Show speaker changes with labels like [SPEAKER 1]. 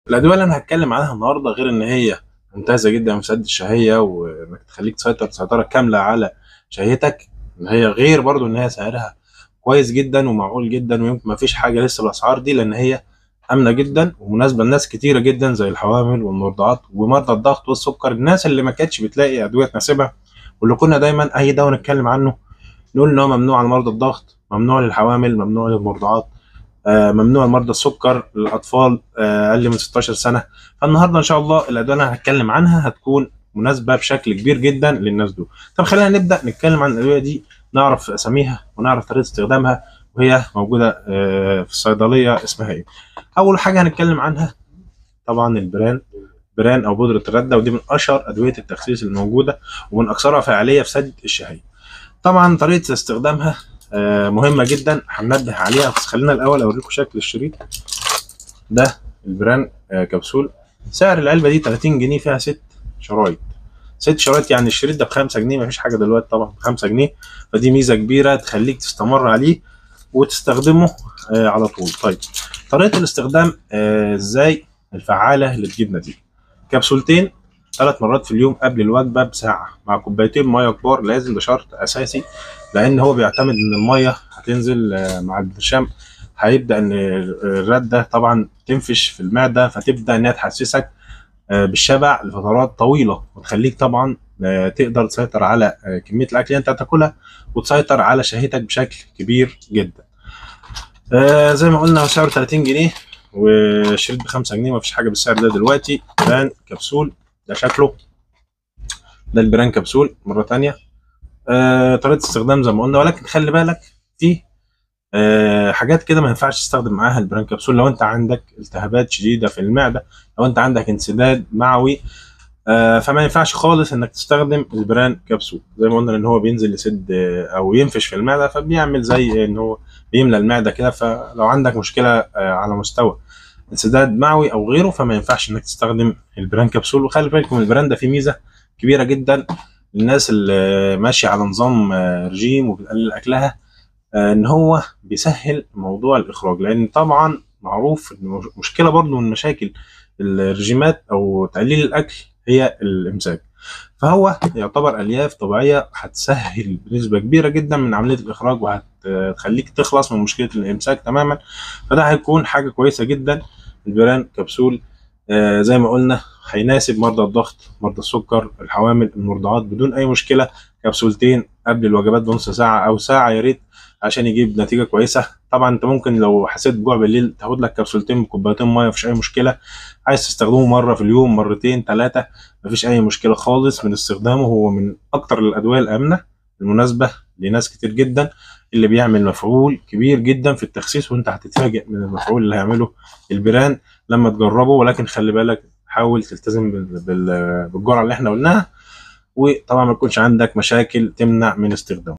[SPEAKER 1] الأدوية اللي أنا هتكلم عنها النهاردة غير إن هي ممتازة جدا في سد الشهية وإنك تخليك تسيطر سيطرة كاملة على شهيتك، إن هي غير برضو إن هي سعرها كويس جدا ومعقول جدا، ويمكن مفيش حاجة لسه بالأسعار دي، لأن هي آمنة جدا ومناسبة لناس كتيرة جدا زي الحوامل والمرضعات ومرضى الضغط والسكر، الناس اللي ما كانتش بتلاقي أدوية تناسبها، واللي كنا دايما أي دواء نتكلم عنه نقول إن هو ممنوع لمرضى الضغط، ممنوع للحوامل، ممنوع للمرضعات، ممنوع لمرضى السكر، للاطفال اقل من 16 سنه. فالنهارده ان شاء الله الادويه اللي انا هتكلم عنها هتكون مناسبه بشكل كبير جدا للناس دول. طب خلينا نبدا نتكلم عن الادويه دي، نعرف اساميها ونعرف طريقه استخدامها، وهي موجوده في الصيدليه اسمها ايه. اول حاجه هنتكلم عنها طبعا بران او بودره الرده، ودي من اشهر ادويه التخسيس الموجوده ومن اكثرها فعاليه في سد الشهيه. طبعا طريقه استخدامها مهمه جدا هننبه عليها، بس خلينا الاول اوريكم شكل الشريط ده. البران كبسول، سعر العلبه دي 30 جنيه، فيها 6 شرايط. 6 شرايط يعني الشريط ده ب5 جنيه، مفيش حاجه دلوقتي طبعا ب5 جنيه، فدي ميزه كبيره تخليك تستمر عليه وتستخدمه على طول. طيب طريقه الاستخدام ازاي الفعاله اللي تجيب نتيجه؟ كبسولتين 3 مرات في اليوم قبل الوجبه بساعه، مع كوبايتين ميه كبار، لازم ده شرط اساسي، لان هو بيعتمد ان الميه هتنزل مع البرشام، هيبدا ان الرده طبعا تنفش في المعده، فتبدا انها تحسسك بالشبع لفترات طويله، وتخليك طبعا تقدر تسيطر على كميه الاكل اللي انت هتاكلها، وتسيطر على شهيتك بشكل كبير جدا. زي ما قلنا سعره 30 جنيه، والشريط ب5 جنيه، مفيش حاجه بالسعر ده دلوقتي. بران كبسول ده شكله، ده البران كبسول مره تانية. طريقه استخدام زي ما قلنا، ولكن خلي بالك في حاجات كده ما ينفعش تستخدم معاها البران كبسول. لو انت عندك التهابات شديده في المعده، لو انت عندك انسداد معوي، فما ينفعش خالص انك تستخدم البران كبسول، زي ما قلنا ان هو بينزل يسد او ينفش في المعده، فبيعمل زي ان هو بيملى المعده كده. فلو عندك مشكله على مستوى انسداد معوي او غيره، فما ينفعش انك تستخدم البران كبسول. وخلي بالكم البران ده فيه ميزه كبيره جدا للناس اللي ماشيه على نظام رجيم وبتقلل اكلها، ان هو بيسهل موضوع الاخراج، لان طبعا معروف ان مشكله برضو من مشاكل الرجيمات او تقليل الاكل هي الامساك، فهو يعتبر الياف طبيعيه هتسهل بنسبه كبيره جدا من عمليه الاخراج، وهتخليك تخلص من مشكله الامساك تماما. فده هيكون حاجه كويسه جدا. البران كبسول زي ما قلنا هيناسب مرضى الضغط، مرضى السكر، الحوامل، المرضعات بدون اي مشكله. كبسولتين قبل الوجبات بنص ساعه او ساعه يا ريت، عشان يجيب نتيجه كويسه. طبعا انت ممكن لو حسيت بجوع بالليل تاخد لك كبسولتين بكوبايتين ميه، مفيش اي مشكله. عايز تستخدمه مره في اليوم، مرتين، 3، مفيش اي مشكله خالص من استخدامه. هو من اكتر الادويه الامنه المناسبه لناس كتير جدا، اللي بيعمل مفعول كبير جدا في التخسيس، وانت هتتفاجئ من المفعول اللي هيعمله البران لما تجربه. ولكن خلي بالك حاول تلتزم بالجرعه اللي احنا قلناها، وطبعا ما يكونش عندك مشاكل تمنع من استخدامه.